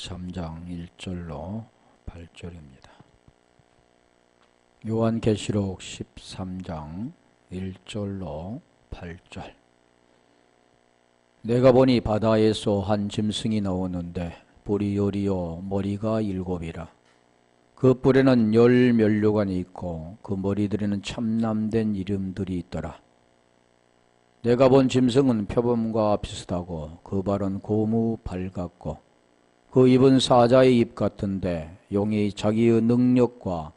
13장 1절로 8절입니다. 요한계시록 13장 1절로 8절. 내가 보니 바다에서 한 짐승이 나오는데 뿔이 열이요 머리가 일곱이라. 그 뿔에는 열 면류관이 있고 그 머리들에는 참남된 이름들이 있더라. 내가 본 짐승은 표범과 비슷하고 그 발은 고무 발 같고 그 입은 사자의 입 같은데 용이 자기의 능력과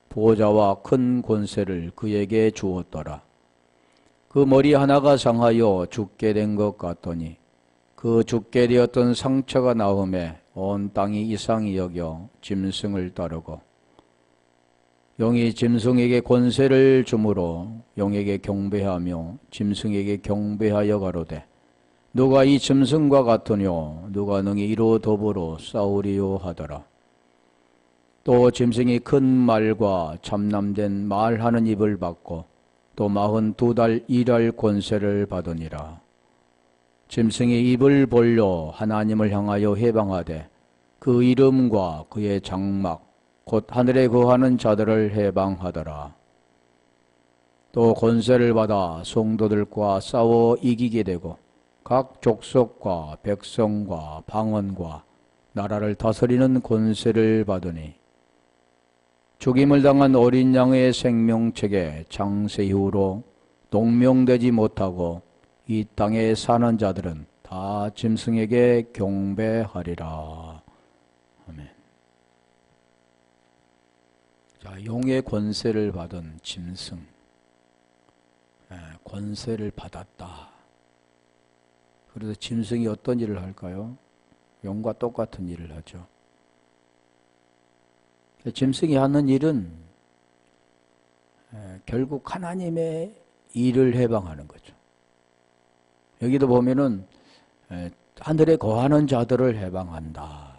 보좌와 큰 권세를 그에게 주었더라. 그 머리 하나가 상하여 죽게 된 것 같더니 그 죽게 되었던 상처가 나음에 온 땅이 이상히 여겨 짐승을 따르고 용이 짐승에게 권세를 주므로 용에게 경배하며 짐승에게 경배하여 가로되 누가 이 짐승과 같으뇨 누가 능히 이로 더불어 싸우리요 하더라. 또 짐승이 큰 말과 참남된 말하는 입을 받고 또 42달 일할 권세를 받으니라. 짐승이 입을 벌려 하나님을 향하여 해방하되 그 이름과 그의 장막 곧 하늘에 거하는 자들을 해방하더라. 또 권세를 받아 성도들과 싸워 이기게 되고 각 족속과 백성과 방언과 나라를 다스리는 권세를 받으니 죽임을 당한 어린 양의 생명책에 창세 이후로 농명되지 못하고 이 땅에 사는 자들은 다 짐승에게 경배하리라. 아멘. 자, 용의 권세를 받은 짐승, 권세를 받았다. 그래서 짐승이 어떤 일을 할까요? 용과 똑같은 일을 하죠. 짐승이 하는 일은 결국 하나님의 일을 해방하는 거죠. 여기도 보면은 하늘에 거하는 자들을 해방한다.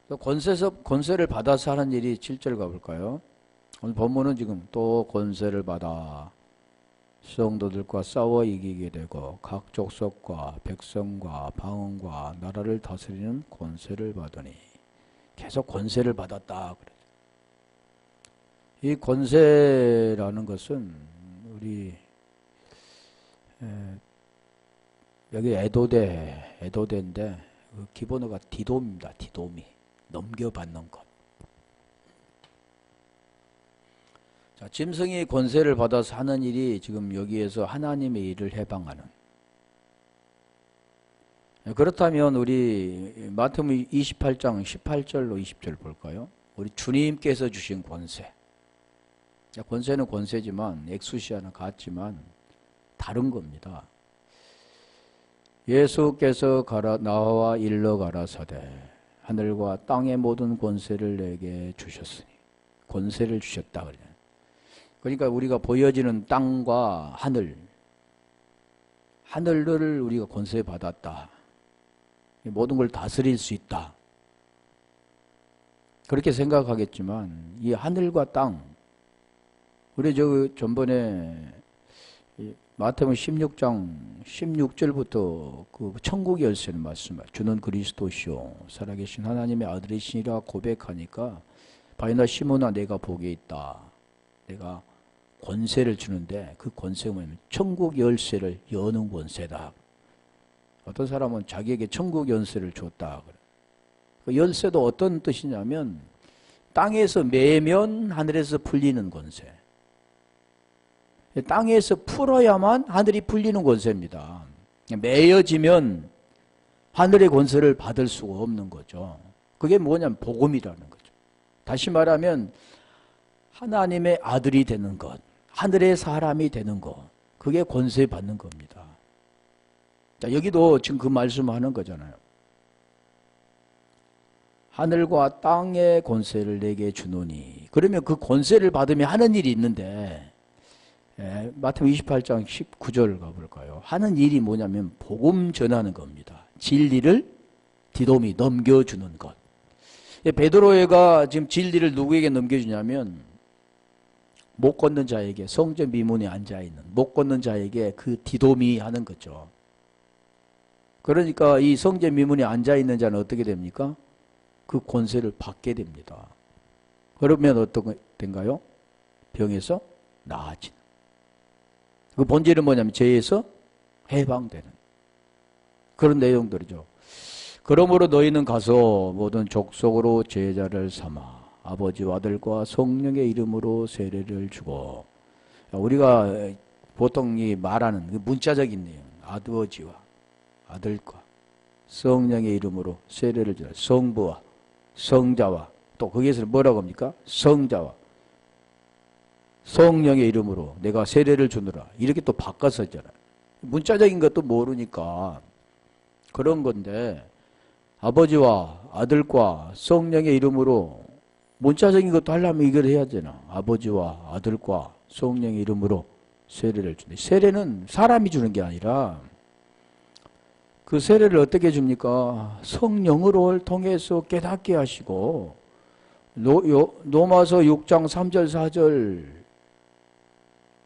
또 권세를 받아서 하는 일이 7절 가볼까요? 오늘 본문은 지금 또 권세를 받아 성도들과 싸워 이기게 되고 각 족속과 백성과 방언과 나라를 다스리는 권세를 받으니 계속 권세를 받았다. 이 권세라는 것은 우리 여기 에도데인데 그 기본어가 디돔입니다. 디돔이 넘겨받는 것. 자, 짐승이 권세를 받아서 하는 일이 지금 여기에서 하나님의 일을 해방하는. 그렇다면 우리 마태복음 28장 18절로 20절 볼까요? 우리 주님께서 주신 권세. 권세는 권세지만 엑수시아는 같지만 다른 겁니다. 예수께서 나와 일러 가라사대 하늘과 땅의 모든 권세를 내게 주셨으니 권세를 주셨다 그래요. 그러니까 우리가 보여지는 땅과 하늘을 우리가 권세 받았다. 모든 걸 다스릴 수 있다. 그렇게 생각하겠지만 이 하늘과 땅, 우리 전번에 마태복음 16장 16절부터 그 천국 열쇠는 말씀하죠. 주는 그리스도시요 살아계신 하나님의 아들이시니라 고백하니까 바요나 시몬아 내가 복에 있다. 내가 권세를 주는데 그 권세가 뭐냐면 천국 열쇠를 여는 권세다. 어떤 사람은 자기에게 천국 열쇠를 줬다. 그 열쇠도 어떤 뜻이냐면 땅에서 매면 하늘에서 풀리는 권세. 땅에서 풀어야만 하늘이 풀리는 권세입니다. 매여지면 하늘의 권세를 받을 수가 없는 거죠. 그게 뭐냐면 복음이라는 거죠. 다시 말하면 하나님의 아들이 되는 것, 하늘의 사람이 되는 것, 그게 권세 받는 겁니다. 자, 여기도 지금 그 말씀하는 거잖아요. 하늘과 땅의 권세를 내게 주노니. 그러면 그 권세를 받으면 하는 일이 있는데 마태복음 28장 19절 가볼까요? 하는 일이 뭐냐면 복음 전하는 겁니다. 진리를 디돔이 넘겨주는 것. 베드로가 지금 진리를 누구에게 넘겨주냐면 못 걷는 자에게, 성전 미문에 앉아있는 못 걷는 자에게 그 디돔이 하는 거죠. 그러니까 이 성제 미문에 앉아있는 자는 어떻게 됩니까? 그 권세를 받게 됩니다. 그러면 어떻게 된가요? 병에서 나아지는. 그 본질은 뭐냐면 죄에서 해방되는 그런 내용들이죠. 그러므로 너희는 가서 모든 족속으로 제자를 삼아 아버지와 아들과 성령의 이름으로 세례를 주고. 우리가 보통 이 말하는 그 문자적인 내용, 아버지와 아들과 성령의 이름으로 세례를 주라. 성부와 성자와 또 거기에서 뭐라고 합니까? 성자와 성령의 이름으로 내가 세례를 주느라. 이렇게 또 바꿔서 했잖아요. 문자적인 것도 모르니까 그런 건데, 아버지와 아들과 성령의 이름으로 문자적인 것도 하려면 이걸 해야 되나? 아버지와 아들과 성령의 이름으로 세례를 주는데, 세례는 사람이 주는 게 아니라 그 세례를 어떻게 줍니까? 성령으로 통해서 깨닫게 하시고, 로마서 6장 3절 4절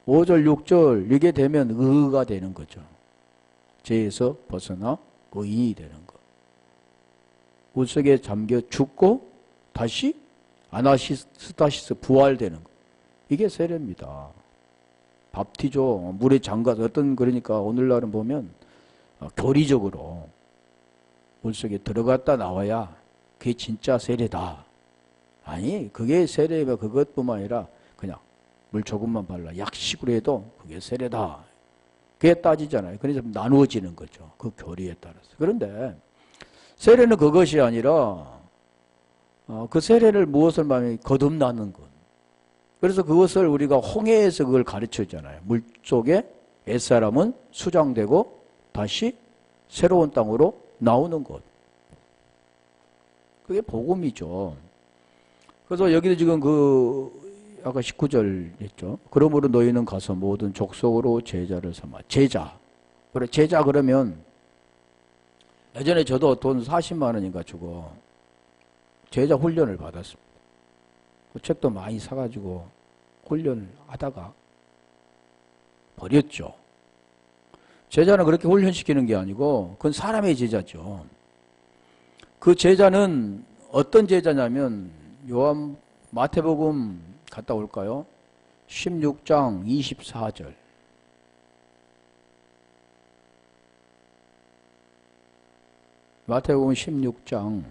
5절 6절 이게 되면 의가 되는 거죠. 죄에서 벗어나 의인이 되는 거. 물속에 잠겨 죽고 다시 아나스타시스 부활되는 거. 이게 세례입니다. 밥티죠. 물에 잠가서 어떤, 그러니까 오늘날은 보면 교리적으로 물속에 들어갔다 나와야 그게 진짜 세례다. 아니, 그게 세례가 그것뿐만 아니라 그냥 물 조금만 발라 약식으로 해도 그게 세례다. 그게 따지잖아요. 그래서 나누어지는 거죠. 그 교리에 따라서. 그런데 세례는 그것이 아니라 그 세례를 무엇을 말하면 거듭나는 것. 그래서 그것을 우리가 홍해에서 그걸 가르쳐잖아요. 물 속에 옛사람은 수장되고 다시 새로운 땅으로 나오는 것. 그게 복음이죠. 그래서 여기도 지금 아까 19절 했죠. 그러므로 너희는 가서 모든 족속으로 제자를 삼아. 제자. 그래, 제자 그러면 예전에 저도 돈 40만 원인가 주고 제자 훈련을 받았습니다. 그 책도 많이 사가지고 훈련을 하다가 버렸죠. 제자는 그렇게 훈련시키는 게 아니고 그건 사람의 제자죠. 그 제자는 어떤 제자냐면 마태복음 갔다 올까요? 16장 24절. 마태복음 16장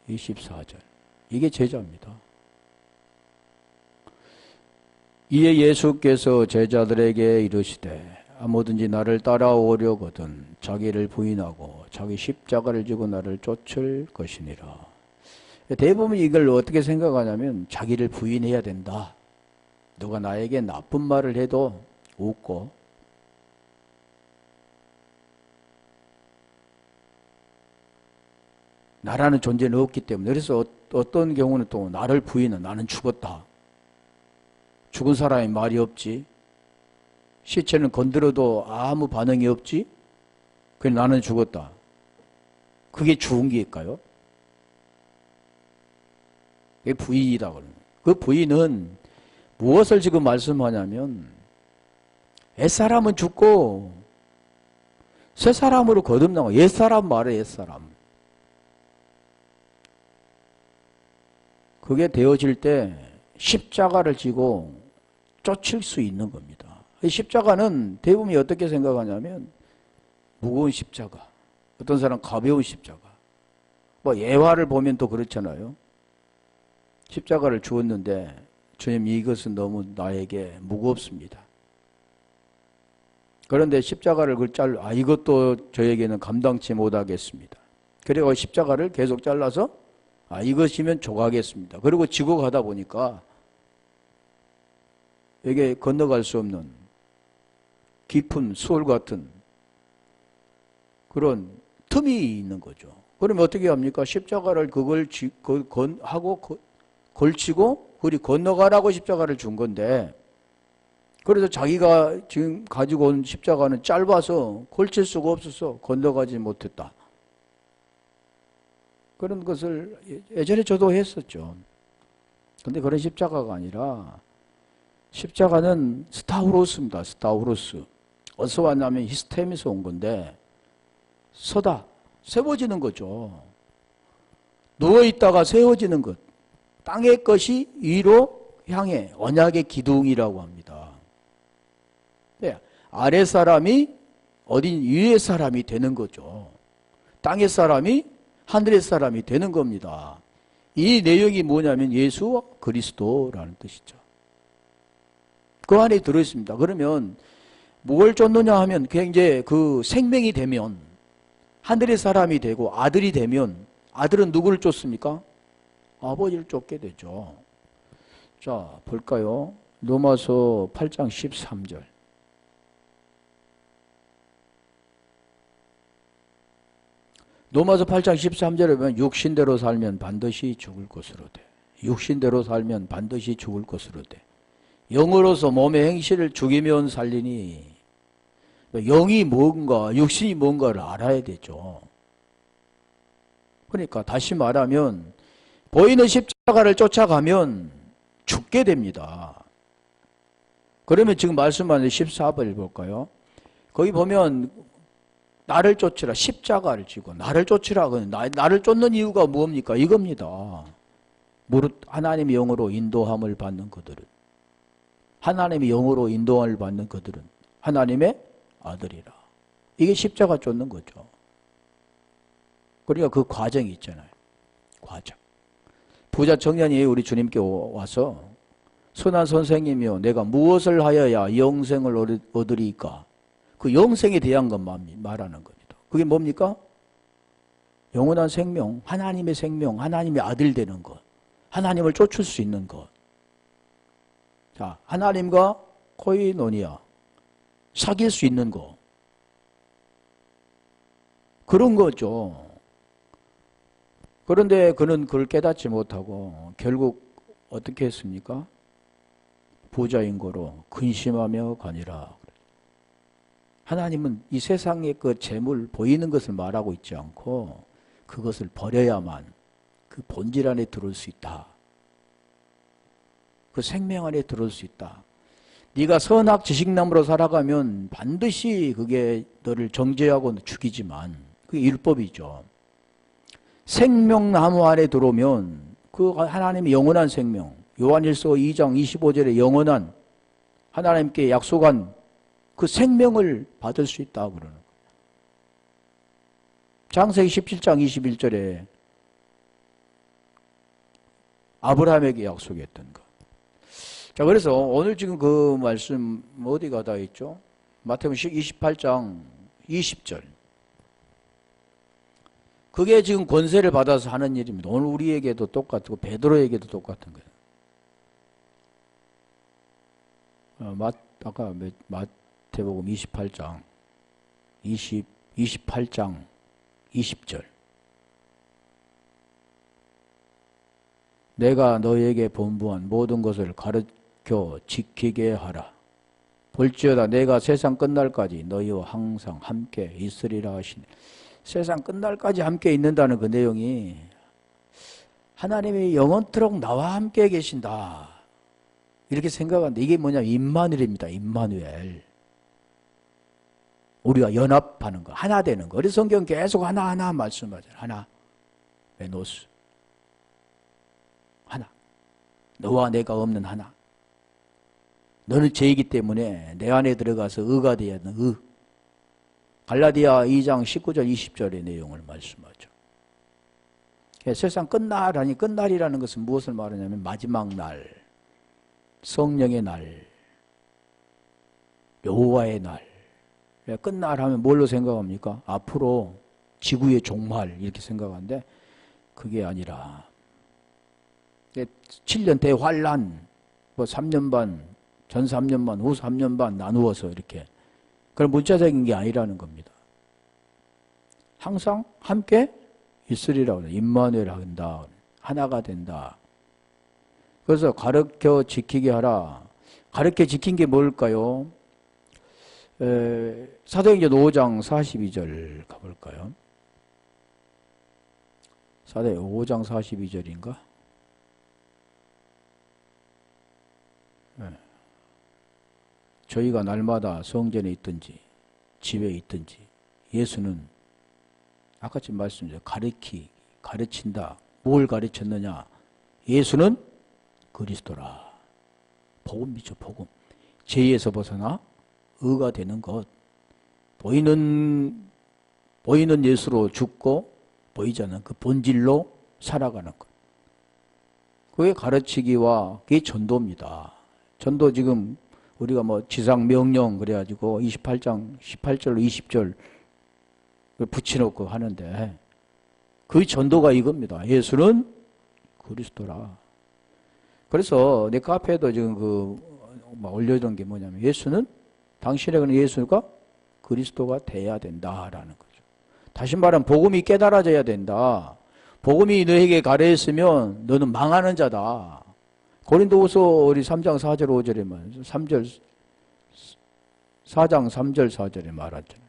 24절. 이게 제자입니다. 이에 예수께서 제자들에게 이르시되 아무든지 나를 따라오려거든 자기를 부인하고 자기 십자가를 지고 나를 쫓을 것이니라. 대부분 이걸 어떻게 생각하냐면 자기를 부인해야 된다. 누가 나에게 나쁜 말을 해도 웃고 나라는 존재는 없기 때문에. 그래서 어떤 경우는 또 나를 부인은 나는 죽었다. 죽은 사람이 말이 없지. 시체는 건드려도 아무 반응이 없지. 그래 나는 죽었다. 그게 죽은 게일까요? 그게 부인이다. 그 부인은 무엇을 지금 말씀하냐면 옛사람은 죽고 새 사람으로 거듭나고. 옛사람 말해. 옛사람. 그게 되어질 때 십자가를 지고 쫓을 수 있는 겁니다. 십자가는 대부분이 어떻게 생각하냐면 무거운 십자가, 어떤 사람 가벼운 십자가. 뭐 예화를 보면 또 그렇잖아요. 십자가를 주었는데 주님 이것은 너무 나에게 무겁습니다. 그런데 십자가를 이것도 저에게는 감당치 못하겠습니다. 그리고 십자가를 계속 잘라서 이것이면 조가겠습니다. 그리고 지고 가다 보니까 이게 건너갈 수 없는 깊은 수월 같은 그런 틈이 있는 거죠. 그러면 어떻게 합니까? 십자가를 그걸 걸치고 그리 건너가라고 십자가를 준 건데, 그래서 자기가 지금 가지고 온 십자가는 짧아서 걸칠 수가 없어서 건너가지 못했다. 그런 것을 예전에 저도 했었죠. 근데 그런 십자가가 아니라 십자가는 스타우로스입니다. 스타우로스. 어디서 왔냐면 히스템에서 온 건데 서다. 세워지는 거죠. 누워있다가 세워지는 것. 땅의 것이 위로 향해 언약의 기둥이라고 합니다. 네, 아래 사람이 어딘 위의 사람이 되는 거죠. 땅의 사람이 하늘의 사람이 되는 겁니다. 이 내용이 뭐냐면 예수 그리스도라는 뜻이죠. 그 안에 들어있습니다. 그러면 뭘 쫓느냐 하면 그냥 이제 그 생명이 되면 하늘의 사람이 되고 아들이 되면 아들은 누구를 쫓습니까? 아버지를 쫓게 되죠. 자, 볼까요? 로마서 8장 13절. 로마서 8장 13절에 보면 육신대로 살면 반드시 죽을 것으로 돼. 육신대로 살면 반드시 죽을 것으로 돼. 영으로서 몸의 행실을 죽이면 살리니 영이 뭔가 육신이 뭔가를 알아야 되죠. 그러니까 다시 말하면 보이는 십자가를 쫓아가면 죽게 됩니다. 그러면 지금 말씀하는 14절 볼까요? 거기 보면 나를 쫓으라 십자가를 지고 나를 쫓으라. 나를 쫓는 이유가 뭡니까? 이겁니다. 무릇 하나님의 영으로 인도함을 받는 그들은 하나님의 영으로 인도함을 받는 그들은 하나님의 아들이라. 이게 십자가 쫓는 거죠. 그러니까 그 과정이 있잖아요. 과정. 부자 청년이 우리 주님께 와서 선한 선생님이요 내가 무엇을 하여야 영생을 얻으리까? 그 영생에 대한 것만 말하는 겁니다. 그게 뭡니까? 영원한 생명, 하나님의 생명, 하나님의 아들 되는 것, 하나님을 쫓을 수 있는 것. 자, 하나님과 코이노니아, 사귈 수 있는 것. 그런 거죠. 그런데 그는 그걸 깨닫지 못하고 결국 어떻게 했습니까? 부자인 거로 근심하며 가니라. 하나님은 이 세상의 그 재물, 보이는 것을 말하고 있지 않고 그것을 버려야만 그 본질 안에 들어올 수 있다. 그 생명 안에 들어올 수 있다. 네가 선악 지식나무로 살아가면 반드시 그게 너를 정죄하고 죽이지만 그게 율법이죠. 생명나무 안에 들어오면 그 하나님의 영원한 생명, 요한일서 2장 25절에 영원한 하나님께 약속한 그 생명을 받을 수 있다고 그러는 거예요. 창세기 17장 21절에 아브라함에게 약속했던 것. 자, 그래서 오늘 지금 그 말씀 어디가 다 있죠? 마태복음 28장 20절. 그게 지금 권세를 받아서 하는 일입니다. 오늘 우리에게도 똑같고 베드로에게도 똑같은 거예요. 아까 마태복음 28장 28장 20절. 내가 너에게 분부한 모든 것을 가르쳐 지키게 하라. 볼지어다 내가 세상 끝날까지 너희와 항상 함께 있으리라 하시네. 세상 끝날까지 함께 있는다는 그 내용이 하나님이 영원토록 나와 함께 계신다. 이렇게 생각하는데 이게 뭐냐면 임마누엘입니다. 임마누엘. 우리가 연합하는 거, 하나 되는 거. 그래서 성경 계속 하나하나 말씀하잖아요. 하나. 에노스. 하나. 너와 내가 없는 하나. 너는 죄이기 때문에 내 안에 들어가서 의가 되어야 하는 의. 갈라디아 2장 19절 20절의 내용을 말씀하죠. 세상 끝날하니 끝날이라는 것은 무엇을 말하냐면 마지막 날, 성령의 날, 여호와의 날. 끝날 하면 뭘로 생각합니까? 앞으로 지구의 종말 이렇게 생각하는데 그게 아니라 7년 대환란, 뭐 3년 반, 전 3년 반, 후 3년 반 나누어서 이렇게 그런 문자적인 게 아니라는 겁니다. 항상 함께 있으리라고 해요. 임마누엘 한다. 하나가 된다. 그래서 가르쳐 지키게 하라. 가르쳐 지킨 게 뭘까요? 사도행전 5장 42절 가볼까요? 사도행전 5장 42절인가? 저희가 날마다 성전에 있든지 집에 있든지 예수는 아까 지금 말씀드렸죠. 가르친다. 뭘 가르쳤느냐? 예수는 그리스도라. 복음이죠, 복음. 죄에서 벗어나 의가 되는 것. 보이는 예수로 죽고 보이지 않는 그 본질로 살아가는 것. 그게 가르치기와 그게 전도입니다. 전도 지금 우리가 뭐 지상 명령 그래가지고 28장 18절로 20절 붙여놓고 하는데 그 전도가 이겁니다. 예수는 그리스도라. 그래서 내 카페에도 지금 올려둔 게 뭐냐면 예수는 당신에게는 예수가 그리스도가 돼야 된다라는 거죠. 다시 말하면 복음이 깨달아져야 된다. 복음이 너에게 가려있으면 너는 망하는 자다. 고린도후서 우리 3장 4절 5절에 말 4장 3절 4절에 말하잖아요.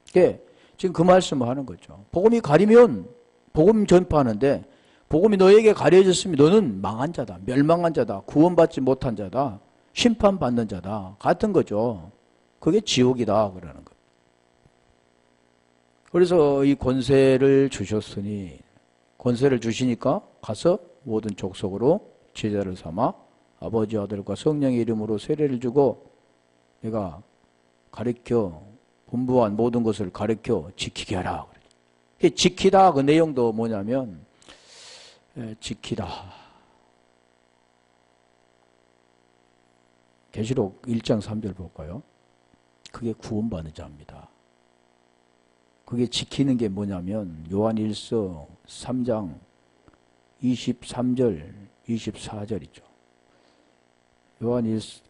그게 지금 그 말씀을 하는 거죠. 복음이 가리면 복음 전파하는데 복음이 너에게 가려졌으면 너는 망한 자다. 멸망한 자다. 구원받지 못한 자다. 심판받는 자다. 같은 거죠. 그게 지옥이다 그러는 거예요. 그래서 이 권세를 주셨으니 권세를 주시니까 가서 모든 족속으로 제자를 삼아 아버지 아들과 성령의 이름으로 세례를 주고 내가 가르쳐 분부한 모든 것을 가르쳐 지키게 하라. 지키다 그 내용도 뭐냐면 지키다. 계시록 1장 3절 볼까요? 그게 구원받는 자입니다. 그게 지키는 게 뭐냐면 요한일서 3장 23절 24절이죠.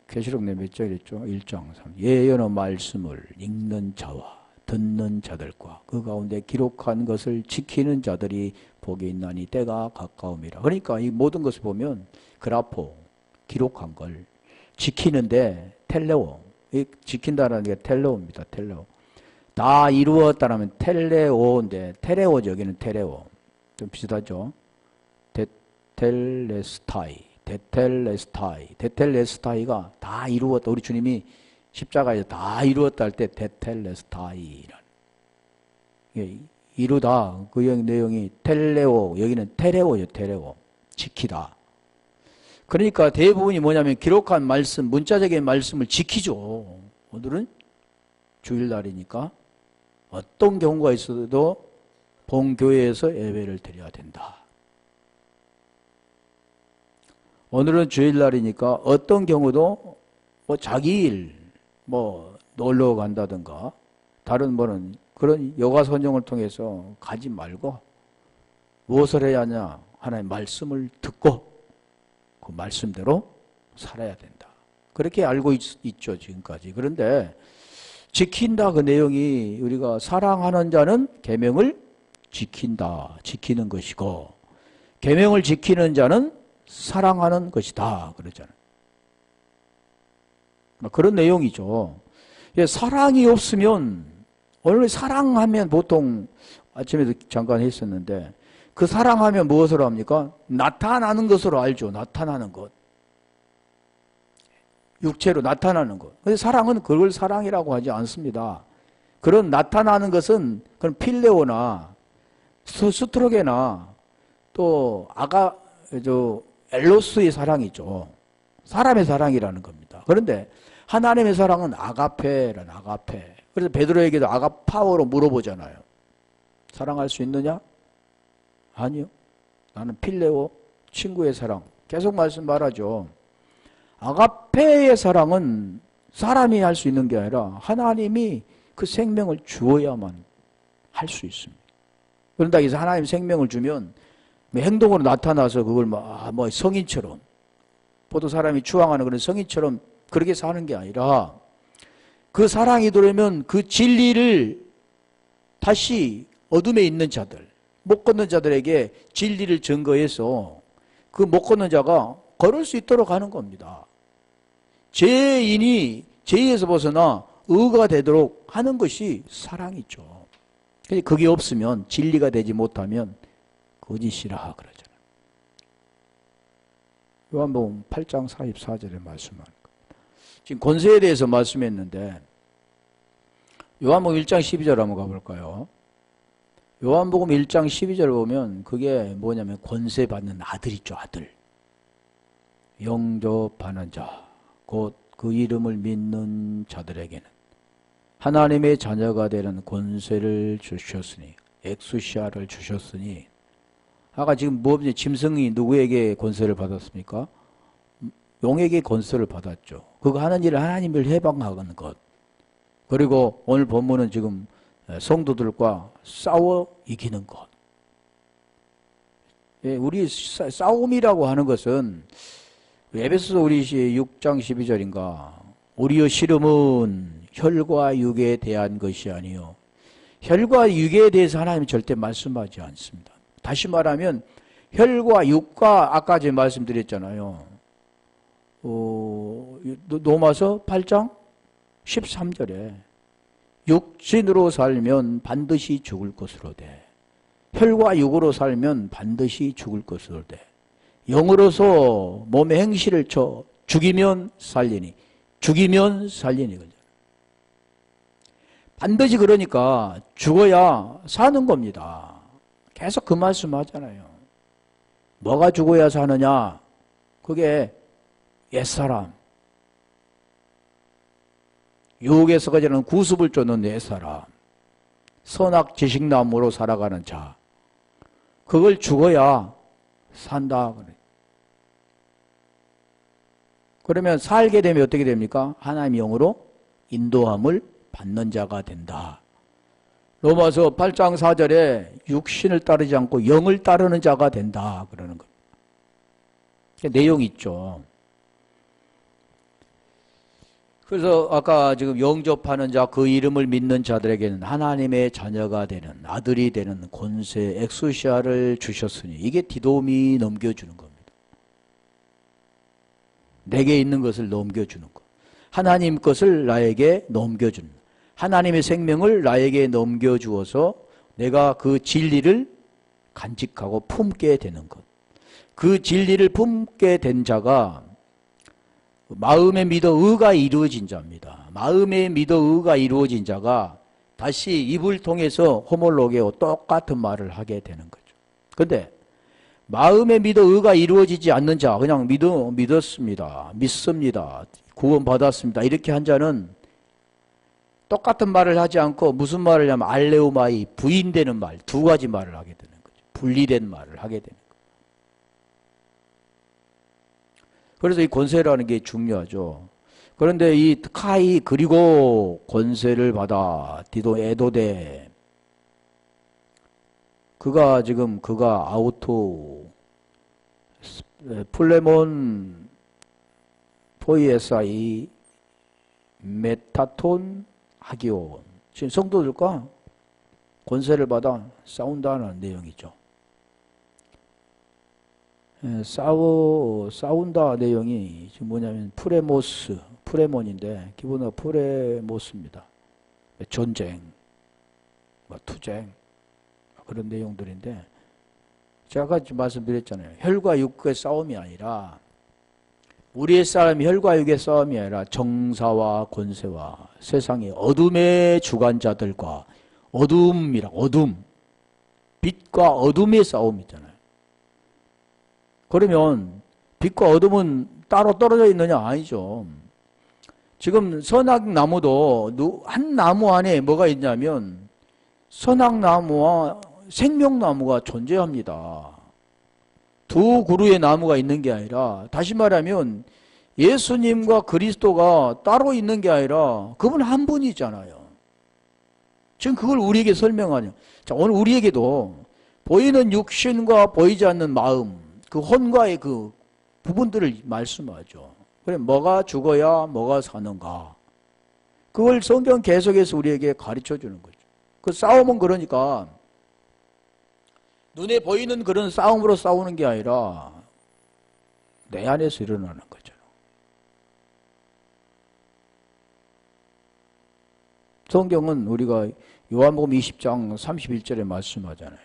계시록 내 몇 절이죠? 1장 3. 예언의 말씀을 읽는 자와 듣는 자들과 그 가운데 기록한 것을 지키는 자들이 복이 있나니 때가 가까움이라. 그러니까 이 모든 것을 보면 그라포, 기록한 걸 지키는데 텔레오, 지킨다는 게 텔레오입니다. 텔레오. 다 이루었다라면 텔레오인데 테레오죠. 여기는 테레오. 좀 비슷하죠. 데텔레스타이가 다 이루었다. 우리 주님이 십자가에서 다 이루었다 할 때 데텔레스타이란 이루다. 그 내용이 텔레오, 여기는 테레오죠. 테레오. 지키다. 그러니까 대부분이 뭐냐면 기록한 말씀, 문자적인 말씀을 지키죠. 오늘은 주일날이니까 어떤 경우가 있어도 본교회에서 예배를 드려야 된다. 오늘은 주일날이니까 어떤 경우도 뭐 자기 일, 뭐 놀러 간다든가 다른 뭐는 그런 여가 선정을 통해서 가지 말고 무엇을 해야 하냐? 하나님의 말씀을 듣고 그 말씀대로 살아야 된다. 그렇게 알고 있죠, 지금까지. 그런데 지킨다 그 내용이 우리가 사랑하는 자는 계명을 지킨다, 지키는 것이고 계명을 지키는 자는 사랑하는 것이다 그러잖아요. 그런 내용이죠. 사랑이 없으면 오늘 사랑하면 보통 아침에도 잠깐 했었는데 그 사랑하면 무엇을 합니까? 나타나는 것으로 알죠. 나타나는 것. 육체로 나타나는 것. 근데 사랑은 그걸 사랑이라고 하지 않습니다. 그런 나타나는 것은 그런 필레오나 스트로게나 또 엘로스의 사랑이죠. 사람의 사랑이라는 겁니다. 그런데 하나님의 사랑은 아가페라는 아가페. 그래서 베드로에게도 아가파오로 물어보잖아요. 사랑할 수 있느냐? 아니요. 나는 필레오, 친구의 사랑. 계속 말하죠. 아가페의 사랑은 사람이 할 수 있는 게 아니라 하나님이 그 생명을 주어야만 할 수 있습니다. 그런다 해서 하나님 생명을 주면 행동으로 나타나서 그걸 뭐 성인처럼 보통 사람이 추앙하는 그런 성인처럼 그렇게 사는 게 아니라 그 사랑이 들어오면 그 진리를 다시 어둠에 있는 자들, 못 걷는 자들에게 진리를 증거해서 그 못 걷는 자가 걸을 수 있도록 하는 겁니다. 죄인이 죄에서 벗어나 의가 되도록 하는 것이 사랑이죠. 그게 없으면 진리가 되지 못하면 거짓이라 그러잖아요. 요한복음 8장 44절에 말씀하는 겁니다. 지금 권세에 대해서 말씀했는데 요한복음 1장 12절 한번 가볼까요? 요한복음 1장 12절 보면 그게 뭐냐면 권세받는 아들이죠, 아들. 영접하는 자, 곧 그 이름을 믿는 자들에게는 하나님의 자녀가 되는 권세를 주셨으니, 엑수시아를 주셨으니, 아까 지금 짐승이 누구에게 권세를 받았습니까? 용에게 권세를 받았죠. 그거 하는 일을 하나님을 해방하는 것. 그리고 오늘 본문은 지금 성도들과 싸워 이기는 것. 우리 싸움이라고 하는 것은 에베소서 우리 6장 12절인가 우리의 씨름은 혈과 육에 대한 것이 아니요 혈과 육에 대해서 하나님이 절대 말씀하지 않습니다. 다시 말하면 혈과 육과 아까 제가 말씀드렸잖아요. 로마서 8장 13절에 육신으로 살면 반드시 죽을 것으로 돼. 혈과 육으로 살면 반드시 죽을 것으로 돼. 영으로서 몸의 행실을 쳐 죽이면 살리니, 죽이면 살리니. 반드시 그러니까 죽어야 사는 겁니다. 계속 그 말씀 하잖아요. 뭐가 죽어야 사느냐? 그게 옛사람. 유혹에서 가지는 구습을 쫓는 옛사람. 선악 지식나무로 살아가는 자. 그걸 죽어야 산다. 그러면 살게 되면 어떻게 됩니까? 하나님의 영으로 인도함을 받는 자가 된다. 로마서 8장 4절에 육신을 따르지 않고 영을 따르는 자가 된다. 그러는 겁니다. 내용이 있죠. 그래서 아까 지금 영접하는 자, 그 이름을 믿는 자들에게는 하나님의 자녀가 되는, 아들이 되는 권세, 엑수시아를 주셨으니, 이게 디돔이 넘겨주는 겁니다. 내게 있는 것을 넘겨주는 것. 하나님 것을 나에게 넘겨주는 것. 하나님의 생명을 나에게 넘겨주어서 내가 그 진리를 간직하고 품게 되는 것. 그 진리를 품게 된 자가 마음에 믿어 의가 이루어진 자입니다. 마음에 믿어 의가 이루어진 자가 다시 입을 통해서 호몰로게오 똑같은 말을 하게 되는 거죠. 그런데 마음에 믿어 의가 이루어지지 않는 자, 그냥 믿었습니다. 믿습니다. 구원받았습니다. 이렇게 한 자는 똑같은 말을 하지 않고 무슨 말을 하면 알레오마이, 부인되는 말, 두 가지 말을 하게 되는 거죠. 분리된 말을 하게 되는 거죠. 그래서 이 권세라는 게 중요하죠. 그런데 이 카이 그리고 권세를 받아 디도 에도데 그가 아우토 플레몬 포이에사이 메타톤 하기온 지금 성도들과 권세를 받아 싸운다는 내용이죠. 싸운다 내용이 지금 뭐냐면 프레몬인데 기본으로 프레모스입니다. 전쟁, 투쟁 그런 내용들인데 제가 아까 말씀드렸잖아요. 혈과 육의 싸움이 아니라 우리의 싸움이 혈과 육의 싸움이 아니라 정사와 권세와 세상의 어둠의 주관자들과 어둠 빛과 어둠의 싸움이잖아요. 그러면 빛과 어둠은 따로 떨어져 있느냐? 아니죠. 지금 선악나무도 한 나무 안에 뭐가 있냐면 선악나무와 생명나무가 존재합니다. 두 그루의 나무가 있는 게 아니라 다시 말하면 예수님과 그리스도가 따로 있는 게 아니라 그분 한 분이잖아요. 지금 그걸 우리에게 설명하냐. 자, 오늘 우리에게도 보이는 육신과 보이지 않는 마음 그 혼과의 그 부분들을 말씀하죠. 그래, 뭐가 죽어야 뭐가 사는가. 그걸 성경 계속해서 우리에게 가르쳐 주는 거죠. 그 싸움은 그러니까 눈에 보이는 그런 싸움으로 싸우는 게 아니라 내 안에서 일어나는 거죠. 성경은 우리가 요한복음 20장 31절에 말씀하잖아요.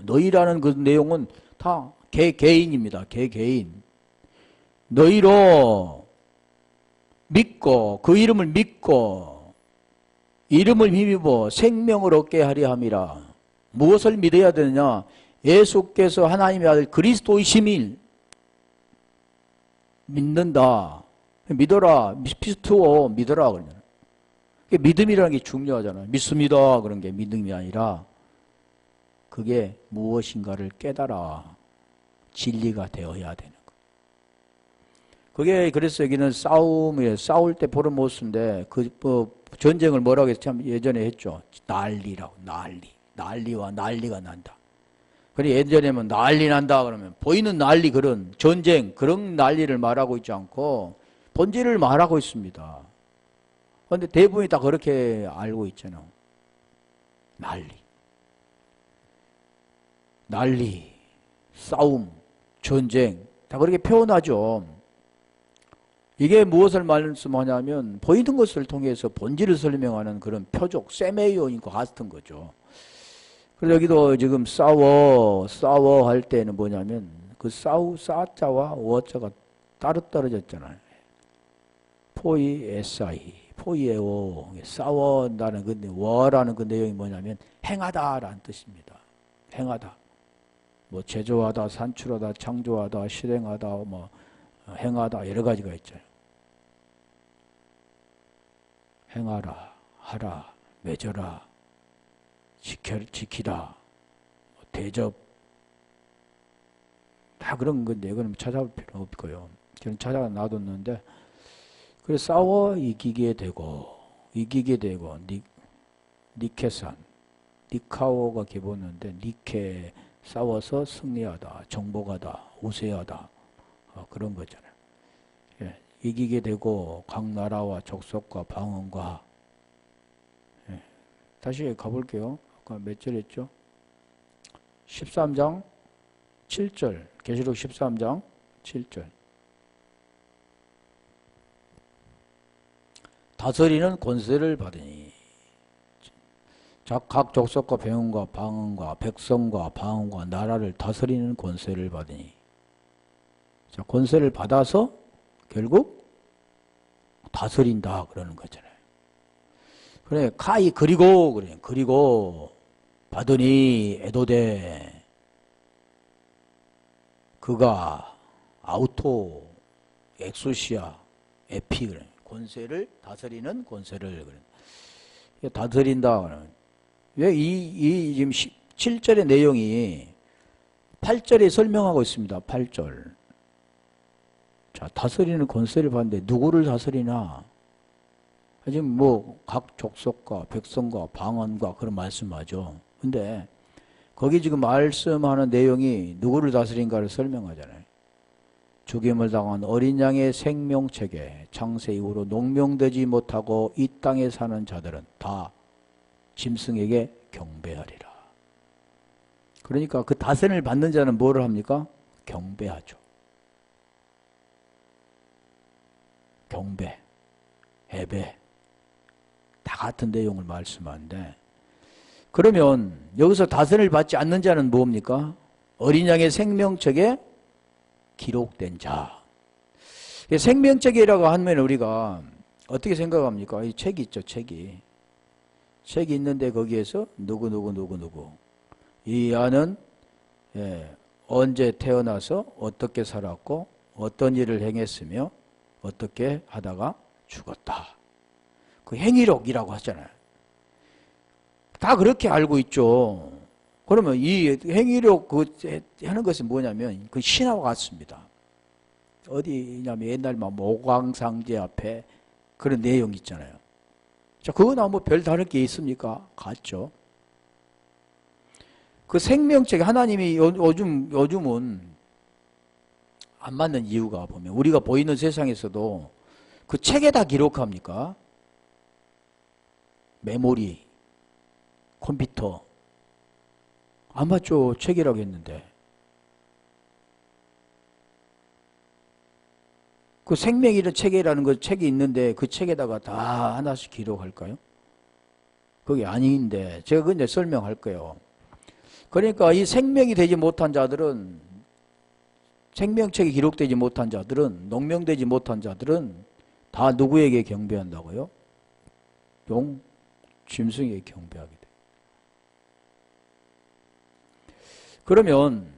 너희라는 그 내용은 다 개인입니다. 개인. 너희로 믿고 그 이름을 믿고 이름을 힘입어 생명을 얻게 하려 함이라. 무엇을 믿어야 되느냐? 예수께서 하나님의 아들 그리스도이심을 믿는다. 믿어라. 피스투어 믿어라. 그러면. 믿음이라는 게 중요하잖아요. 믿습니다. 그런 게 믿음이 아니라 그게 무엇인가를 깨달아 진리가 되어야 되는 거. 그게 그래서 여기는 싸움이에요. 싸울 때 보는 모습인데 전쟁을 뭐라고 해서 참 예전에 했죠. 난리라고. 난리와 난리가 난다. 그래 예전에는 난리 난다 그러면 보이는 난리 그런 전쟁 그런 난리를 말하고 있지 않고 본질을 말하고 있습니다. 그런데 대부분이 다 그렇게 알고 있잖아요. 난리, 싸움, 전쟁 다 그렇게 표현하죠. 이게 무엇을 말씀하냐면 보이는 것을 통해서 본질을 설명하는 그런 표적, 세메이온과 같은 거죠. 그래서 여기도 지금 싸워 할 때는 뭐냐면 그 싸자와 어자가 따로 떨어졌잖아요. 포이에사이, 포이에오, 싸워라는 그 워라는 그 내용이 뭐냐면 행하다라는 뜻입니다. 행하다. 뭐 제조하다, 산출하다, 창조하다, 실행하다, 뭐 행하다 여러 가지가 있잖아요. 행하라, 하라, 맺어라, 지키다, 대접 다 그런 건데 이거는 찾아볼 필요 없고요. 저는 찾아가 놔뒀는데 그래서 싸워 이기게 되고 니케산 니카오가 기본인데 니케 싸워서 승리하다, 정복하다, 우세하다 그런 거잖아요. 예, 이기게 되고 각 나라와 족속과 방언과 예, 다시 가볼게요. 아까 몇 절 했죠? 13장 7절 계시록 13장 7절 다스리는 권세를 받으니 각 족속과 병원과 방언과 백성과 방언과 나라를 다스리는 권세를 받으니 자, 권세를 받아서 결국 다스린다 그러는 거잖아요. 그래 카이 그리고 받으니 에도데 그가 아우토 엑소시아 에피 그래 권세를 다스리는 권세를 그래 다스린다. 왜 이 지금 7절의 내용이 8절에 설명하고 있습니다. 8절. 자, 다스리는 권세를 받는데 누구를 다스리나? 지금 뭐 각 족속과 백성과 방언과 그런 말씀하죠. 근데 거기 지금 말씀하는 내용이 누구를 다스린가를 설명하잖아요. 죽임을 당한 어린 양의 생명책에 창세 이후로 농명되지 못하고 이 땅에 사는 자들은 다 짐승에게 경배하리라. 그러니까 그 다스림을 받는 자는 뭐를 합니까? 경배하죠. 경배, 예배 다 같은 내용을 말씀하는데 그러면 여기서 다스림을 받지 않는 자는 뭡니까? 어린 양의 생명책에 기록된 자. 생명책이라고 하면 우리가 어떻게 생각합니까? 이 책이 있죠, 책이. 책이 있는데 거기에서 누구 이 아는 언제 태어나서 어떻게 살았고 어떤 일을 행했으며 어떻게 하다가 죽었다. 그 행위록이라고 하잖아요. 다 그렇게 알고 있죠. 그러면 이 행위록 하는 것은 뭐냐면 그 신화와 같습니다. 어디냐면 옛날만 모광상제 앞에 그런 내용 있잖아요. 자, 그거나 뭐 별 다를 게 있습니까? 같죠. 그 생명책 하나님이 요즘은 안 맞는 이유가 보면 우리가 보이는 세상에서도 그 책에다 기록합니까? 메모리, 컴퓨터 안 맞죠? 책이라고 했는데 그 생명이라는 책이라는 그 책이 있는데 그 책에다가 다 하나씩 기록할까요? 그게 아닌데 제가 그냥 설명할 거예요. 그러니까 이 생명이 되지 못한 자들은 생명책이 기록되지 못한 자들은 농명되지 못한 자들은 다 누구에게 경배한다고요? 짐승에게 경배하게 돼. 그러면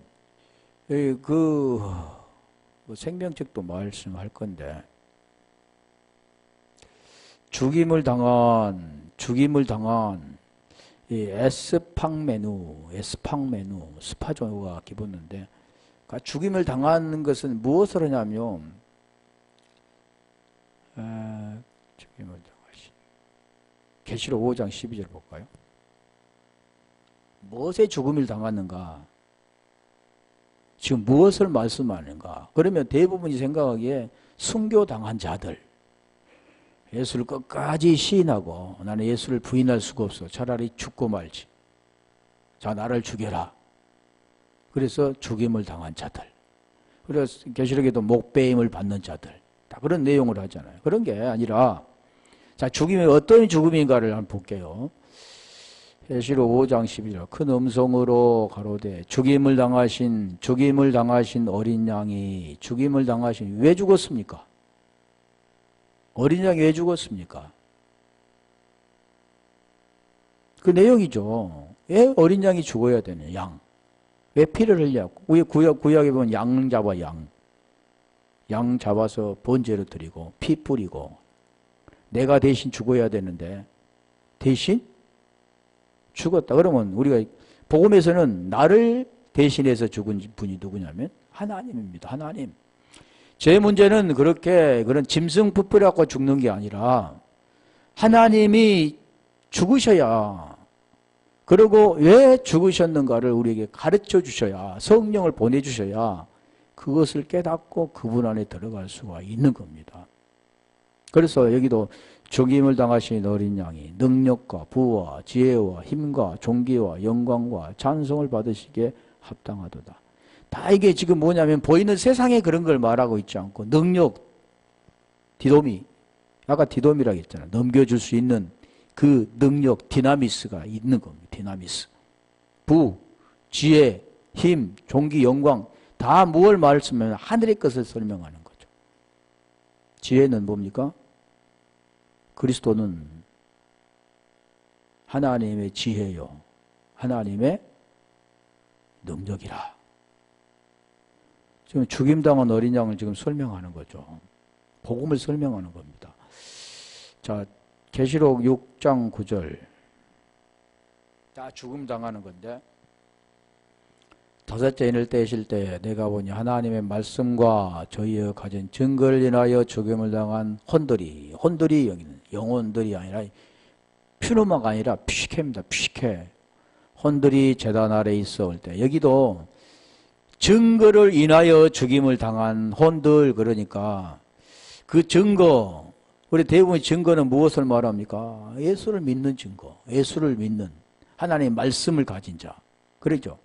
뭐 생명책도 말씀할 건데 죽임을 당한 이 에스팡메누, 스파조가 기본인데, 그러니까 죽임을 당하는 것은 무엇을 하냐면, 죽임을 당하신 계시록 5장 12절 볼까요? 무엇에 죽음을 당하는가? 지금 무엇을 말씀하는가? 그러면 대부분이 생각하기에 순교당한 자들, 예수를 끝까지 시인하고 나는 예수를 부인할 수가 없어. 차라리 죽고 말지. 자, 나를 죽여라. 그래서 죽임을 당한 자들. 그래서 계시록에도 목배임을 받는 자들. 다 그런 내용을 하잖아요. 그런 게 아니라, 자, 죽임이 어떤 죽음인가를 한번 볼게요. 계시록 5장 12절. 큰 음성으로 가로되 죽임을 당하신 어린 양이 왜 죽었습니까? 어린 양이 왜 죽었습니까? 그 내용이죠. 왜 어린 양이 죽어야 되냐, 양. 왜 피를 흘려고? 구약에 보면 양 잡아, 양 잡아서 번제로 드리고, 피 뿌리고, 내가 대신 죽어야 되는데, 대신 죽었다. 그러면 우리가, 복음에서는 나를 대신해서 죽은 분이 누구냐면, 하나님입니다. 하나님. 제 문제는 그런 짐승 부풀려갖고 죽는 게 아니라 하나님이 죽으셔야, 그리고 왜 죽으셨는가를 우리에게 가르쳐 주셔야, 성령을 보내주셔야 그것을 깨닫고 그분 안에 들어갈 수가 있는 겁니다. 그래서 여기도 죽임을 당하신 어린 양이 능력과 부와 지혜와 힘과 존귀와 영광과 찬송을 받으시기에 합당하도다. 다 이게 지금 뭐냐면 보이는 세상에 그런 걸 말하고 있지 않고 능력, 디도미, 아까 디도미라고 했잖아. 넘겨줄 수 있는 그 능력, 디나미스가 있는 겁니다. 디나미스. 부, 지혜, 힘, 존귀, 영광 다 무엇을 말씀하면 하늘의 것을 설명하는 거죠. 지혜는 뭡니까? 그리스도는 하나님의 지혜요. 하나님의 능력이라. 지금 죽임당한 어린 양을 지금 설명하는 거죠. 복음을 설명하는 겁니다. 자, 계시록 6장 9절. 다 죽임당하는 건데, 다섯째 인을 떼실 때 내가 보니 하나님의 말씀과 저희의 가진 증거를 인하여 죽임을 당한 혼들이 여기는 영혼들이 아니라 퓨노마가 아니라 피시케입니다. 피시케. 혼들이 제단 아래 있어 올 때, 여기도 증거를 인하여 죽임을 당한 혼들, 그러니까 그 증거, 우리 대부분의 증거는 무엇을 말합니까? 예수를 믿는 증거, 예수를 믿는 하나님의 말씀을 가진 자, 그러죠.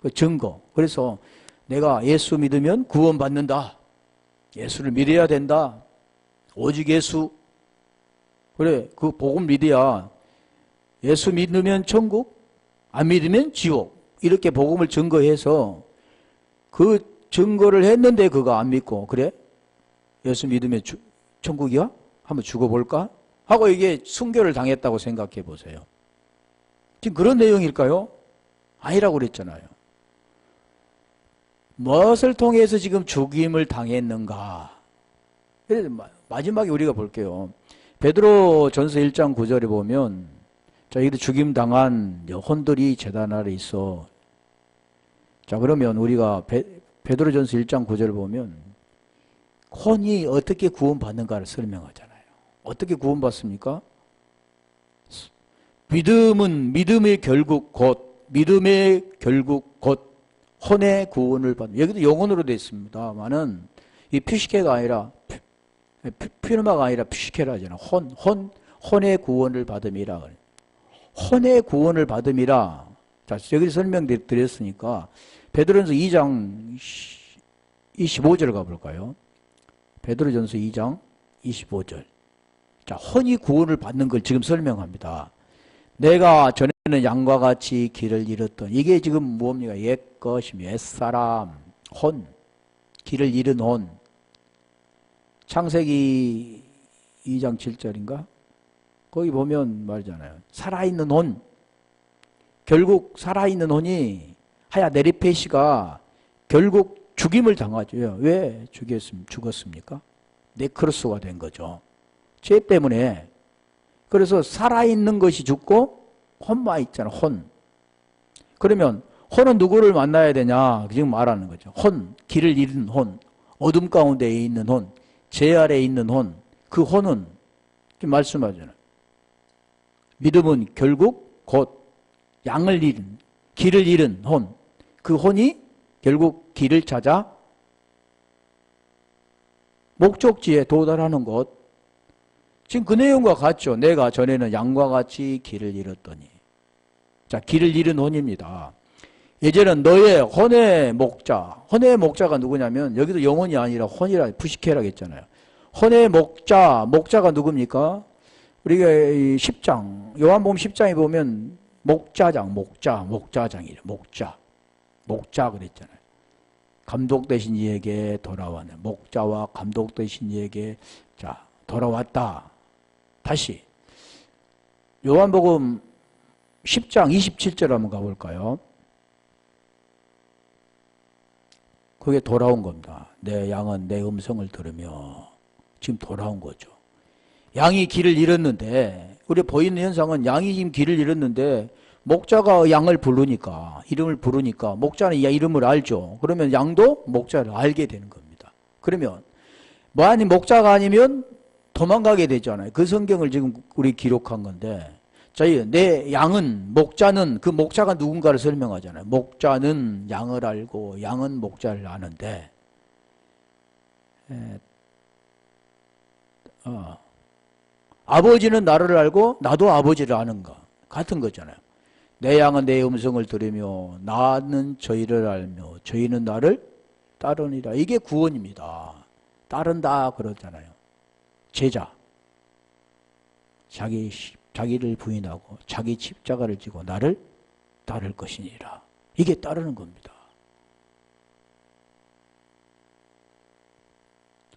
그 증거. 그래서 내가 예수 믿으면 구원받는다. 예수를 믿어야 된다. 오직 예수. 그래, 그 복음 믿어야 예수 믿으면 천국, 안 믿으면 지옥. 이렇게 복음을 증거해서 그 증거를 했는데 그거 안 믿고, 그래? 예수 믿으면 천국이야? 한번 죽어볼까? 하고 이게 순교를 당했다고 생각해 보세요. 지금 그런 내용일까요? 아니라고 그랬잖아요. 무엇을 통해서 지금 죽임을 당했는가? 마지막에 우리가 볼게요. 베드로 전서 1장 9절에 보면, 자, 여기도 죽임 당한 혼들이 제단 아래 있어. 자, 그러면 우리가 베드로 전서 1장 9절을 보면, 혼이 어떻게 구원받는가를 설명하잖아요. 어떻게 구원받습니까? 믿음의 결국 곧 혼의 구원을 받는, 여기도 영혼으로 되어 있습니다만은 이 피시케가 아니라 피르마가 아니라 피시케라 하잖아. 혼의 구원을 받음이라. 혼의 구원을 받음이라. 자, 여기 설명드렸으니까 베드로전서 2장 25절 가볼까요? 베드로전서 2장 25절. 자, 혼이 구원을 받는 걸 지금 설명합니다. 내가 전에는 양과 같이 길을 잃었던, 이게 지금 뭡니까? 옛것이며 옛사람, 혼, 길을 잃은 혼. 창세기 2장 7절인가? 거기 보면 말이잖아요. 살아있는 혼. 결국 살아있는 혼이 하야 네리페시가 결국 죽임을 당하죠. 왜 죽었습니까? 네크로스가 된 거죠. 죄 때문에. 그래서 살아있는 것이 죽고 혼만 있잖아. 혼. 그러면 혼은 누구를 만나야 되냐? 지금 말하는 거죠. 혼, 길을 잃은 혼, 어둠 가운데 있는 혼, 죄 아래에 있는 혼. 그 혼은 지금 말씀하잖아요. 믿음은 결국 곧 양을 잃은, 길을 잃은 혼. 그 혼이 결국 길을 찾아 목적지에 도달하는 것. 지금 그 내용과 같죠. 내가 전에는 양과 같이 길을 잃었더니. 자, 길을 잃은 혼입니다. 예전엔 너의 혼의 목자. 혼의 목자가 누구냐면 여기도 영혼이 아니라 혼이라 부식해라고 했잖아요. 혼의 목자가 누굽니까? 우리가 10장, 요한복음 10장에 보면 목자장이래. 목자 그랬잖아요. 감독 되신 이에게 돌아왔네. 목자와 감독 되신 이에게 자, 돌아왔다. 다시 요한복음 10장 27절 한번 가볼까요? 그게 돌아온 겁니다. 내 양은 내 음성을 들으며 지금 돌아온 거죠. 양이 길을 잃었는데 우리 보이는 현상은 양이 지금 길을 잃었는데 목자가 양을 부르니까 이름을 부르니까 목자는 이름을 알죠. 그러면 양도 목자를 알게 되는 겁니다. 그러면 만약 목자가 아니면 도망가게 되잖아요. 그 성경을 지금 우리 기록한 건데 자, 내 양은 목자는 그 목자가 누군가를 설명하잖아요. 목자는 양을 알고 양은 목자를 아는데 아버지는 나를 알고 나도 아버지를 아는가 같은 거잖아요. 내 양은 내 음성을 들으며 나는 저희를 알며 저희는 나를 따르니라. 이게 구원입니다. 따른다 그러잖아요. 제자 자기를 부인하고 자기 십자가를 지고 나를 따를 것이니라. 이게 따르는 겁니다.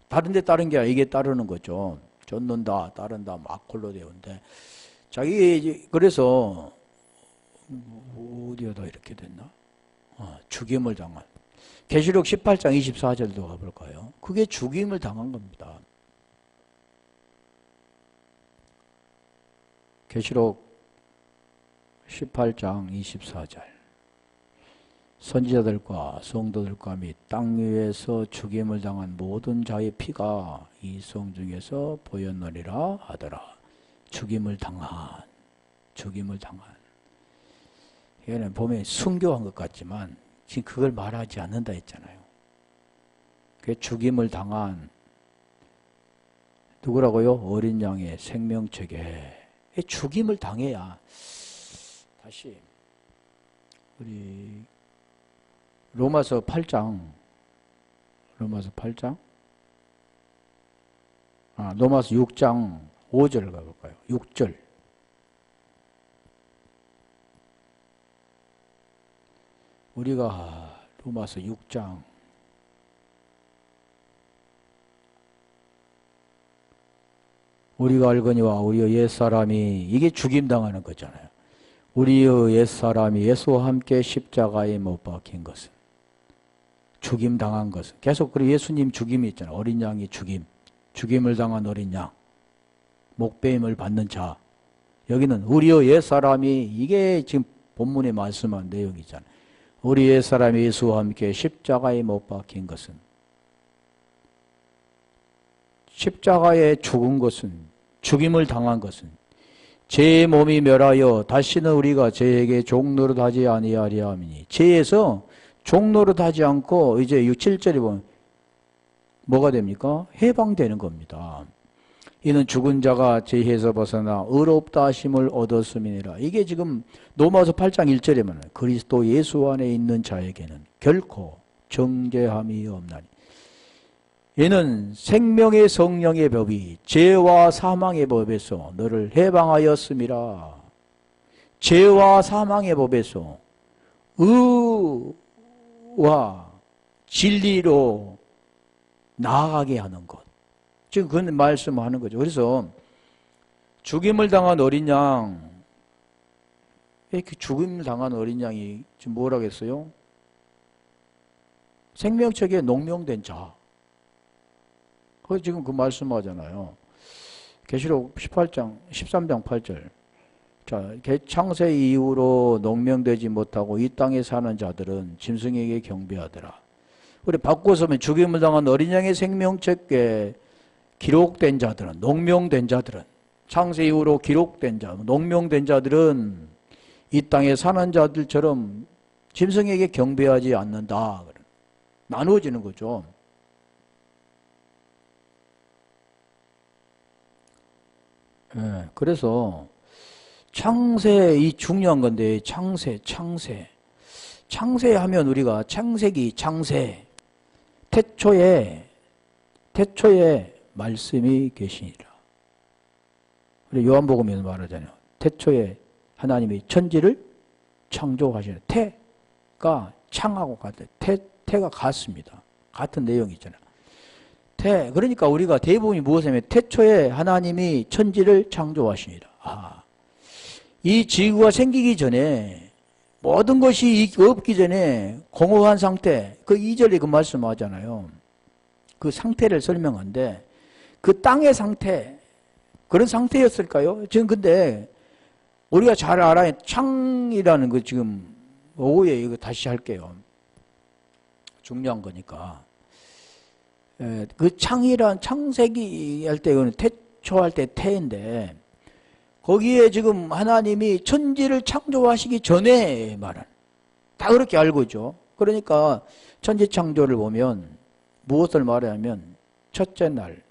다른 데 따른 게 아니라 이게 따르는 거죠. 쫓는다, 따른다, 마콜로 되는데 그래서 어디에다 이렇게 됐나? 죽임을 당한. 계시록 18장 24절도 가볼까요? 그게 죽임을 당한 겁니다. 계시록 18장 24절. 선지자들과 성도들과 및 땅 위에서 죽임을 당한 모든 자의 피가 이 성 중에서 보였느니라 하더라. 죽임을 당한. 이거는 보면 순교한 것 같지만 지금 그걸 말하지 않는다 했잖아요. 그 죽임을 당한 누구라고요? 어린 양의 생명책에 죽임을 당해야. 다시 우리 로마서 8장 로마서 6장 5절 가볼까요? 6절. 우리가 로마서 6장 우리가 알거니와 우리의 옛사람이 이게 죽임당하는 거잖아요. 우리의 옛사람이 예수와 함께 십자가에 못 박힌 것은 죽임당한 것은 계속 그리고 예수님 죽임이 있잖아요. 어린 양이 죽임을 당한 어린 양, 목배임을 받는 자. 여기는 우리의 옛사람이 이게 지금 본문에 말씀한 내용이잖아요. 우리 옛사람이 예수와 함께 십자가에 못 박힌 것은 십자가에 죽은 것은 죽임을 당한 것은 죄의 몸이 멸하여 다시는 우리가 죄에게 종노릇하지 아니하리 함이니. 죄에서 종노릇하지 않고 이제 6, 7절에 보면 뭐가 됩니까? 해방되는 겁니다. 이는 죽은 자가 죄에서 벗어나 의롭다 하심을 얻었음이니라. 이게 지금 로마서 8장 1절에 말하는 그리스도 예수 안에 있는 자에게는 결코 정죄함이 없나니. 이는 생명의 성령의 법이 죄와 사망의 법에서 너를 해방하였음이라. 죄와 사망의 법에서 의와 진리로 나아가게 하는 것. 지금 그건 말씀하는 거죠. 그래서 죽임을 당한 어린 양, 이렇게 죽임을 당한 어린 양이 지금 뭐라고 했어요? 생명체계에 농명된 자. 그 지금 그 말씀하잖아요. 계시록 18장 13장 8절. 자, 창세 이후로 농명되지 못하고 이 땅에 사는 자들은 짐승에게 경배하더라. 우리 바꿔서 보면 죽임을 당한 어린 양의 생명책에 기록된 자들은, 농명된 자들은, 창세 이후로 기록된 자, 농명된 자들은 이 땅에 사는 자들처럼 짐승에게 경배하지 않는다. 나누어지는 거죠. 예, 그래서 창세, 이 중요한 건데, 창세. 창세하면 우리가 창세기, 창세, 태초에 말씀이 계시니라. 우리 요한복음에서 말하잖아요. 태초에 하나님이 천지를 창조하시는, 태가 창하고 같아요. 태가 같습니다. 같은 내용이 있잖아요. 그러니까 우리가 대부분이 무엇이냐면 태초에 하나님이 천지를 창조하시니라. 이 지구가 생기기 전에 모든 것이 없기 전에 공허한 상태, 그 2절에 그 말씀하잖아요. 그 상태를 설명하는데 그 땅의 상태, 그런 상태였을까요? 지금 근데 우리가 잘 알아야 창이라는 거 지금 오후에 이거 다시 할게요. 중요한 거니까. 그 창이란 창세기 할 때 이거는 태초할 때 태인데 거기에 지금 하나님이 천지를 창조하시기 전에 말은 다 그렇게 알고 있죠. 그러니까 천지 창조를 보면 무엇을 말하냐면 첫째 날,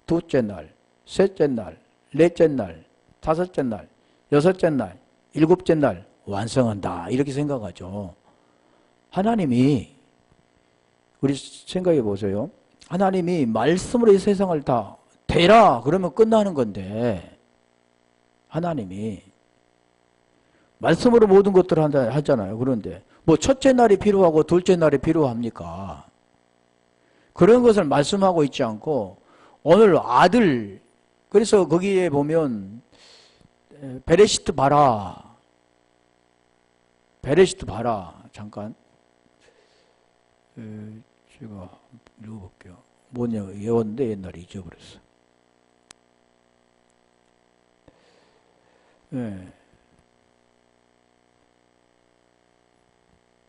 둘째 날, 셋째 날, 넷째 날, 다섯째 날, 여섯째 날, 일곱째 날 완성한다 이렇게 생각하죠. 하나님이 우리 생각해 보세요. 하나님이 말씀으로 이 세상을 다 되라 그러면 끝나는 건데 하나님이 말씀으로 모든 것들을 한다 하잖아요. 그런데 뭐 첫째 날이 필요하고 둘째 날이 필요합니까? 그런 것을 말씀하고 있지 않고 오늘 아들, 그래서 거기에 보면 베레시트 봐라. 잠깐 제가 읽어볼게요. 뭐냐 외웠는데 옛날에 잊어버렸어. 네.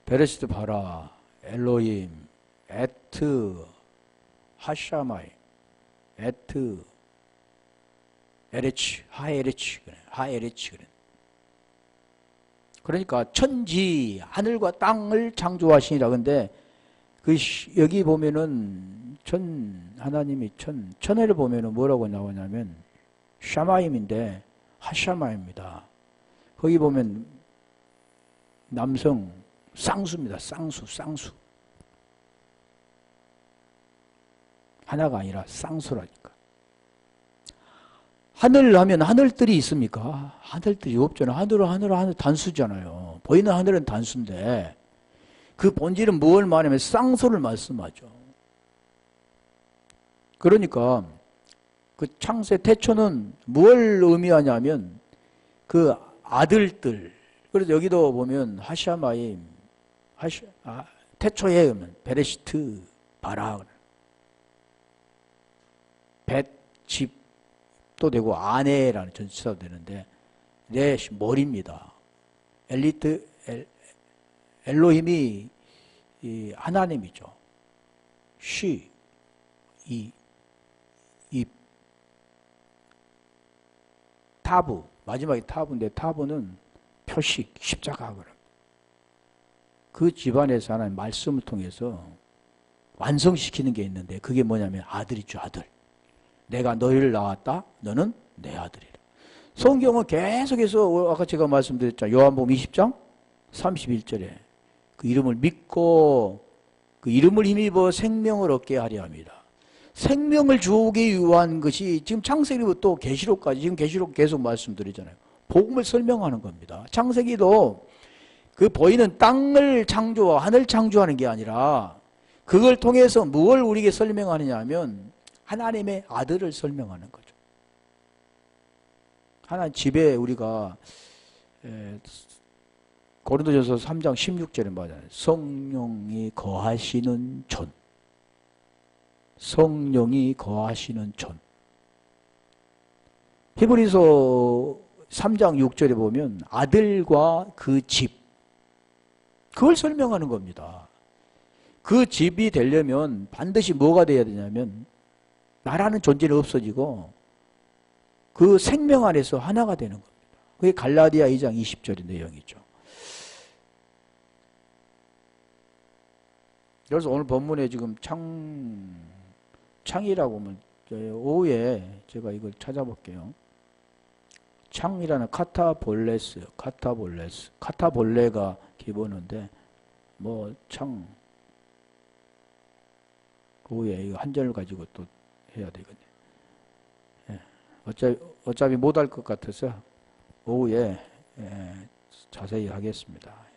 베레시트 바라, 엘로힘, 에트, 하샤마이, 에트, 에레치, 하에레치, 하에레치. 그러니까 천지, 하늘과 땅을 창조하시니라. 근데 그 여기 보면은 하나님이 천혜를 보면은 뭐라고 나오냐면 샤마임인데 하샤마입니다. 거기 보면 남성 쌍수입니다. 쌍수. 하나가 아니라 쌍수라니까. 하늘 하면 하늘들이 있습니까? 하늘들이 없잖아요. 하늘 단수잖아요. 보이는 하늘은 단수인데 그 본질은 뭘 말하면 쌍수를 말씀하죠. 그러니까 그 창세 태초는 뭘 의미하냐면 그 아들들. 그래서 여기도 보면 하샤마임, 태초에 오면 베레시트 바라, 벳, 집도 되고 아내라는 전치사도 되는데 내 머리입니다. 엘로힘이 이 하나님이죠. 이 타부, 마지막에 타부인데 타부는 표식, 십자가. 그 집안에서 하나님 말씀을 통해서 완성시키는 게 있는데 그게 뭐냐면 아들이죠. 아들. 내가 너희를 낳았다. 너는 내 아들이라. 성경은 계속해서 아까 제가 말씀드렸죠. 요한복음 20장 31절에 그 이름을 믿고 그 이름을 힘입어 생명을 얻게 하려 합니다. 생명을 주기 위한 것이 지금 창세기부터 계시록까지 지금 계시록 계속 말씀드리잖아요. 복음을 설명하는 겁니다. 창세기도 그 보이는 땅을 창조와 하늘 창조하는 게 아니라 그걸 통해서 무엇을 우리에게 설명하느냐 하면 하나님의 아들을 설명하는 거죠. 하나님 집에 우리가 고린도전서 3장 16절에 말하잖아요. 성령이 거하시는 전. 성령이 거하시는 전. 히브리서 3장 6절에 보면 아들과 그 집. 그걸 설명하는 겁니다. 그 집이 되려면 반드시 뭐가 돼야 되냐면 나라는 존재는 없어지고 그 생명 안에서 하나가 되는 겁니다. 그게 갈라디아 2장 20절의 내용이죠. 그래서 오늘 본문에 지금 창이라고 하면 오후에 제가 이걸 찾아볼게요. 창이라는 카타볼레스, 카타볼레가 기본인데 뭐 창 오후에 이거 한절을 가지고 또 해야 되거든요. 예. 어차피 못 할 것 같아서 오후에 자세히 하겠습니다.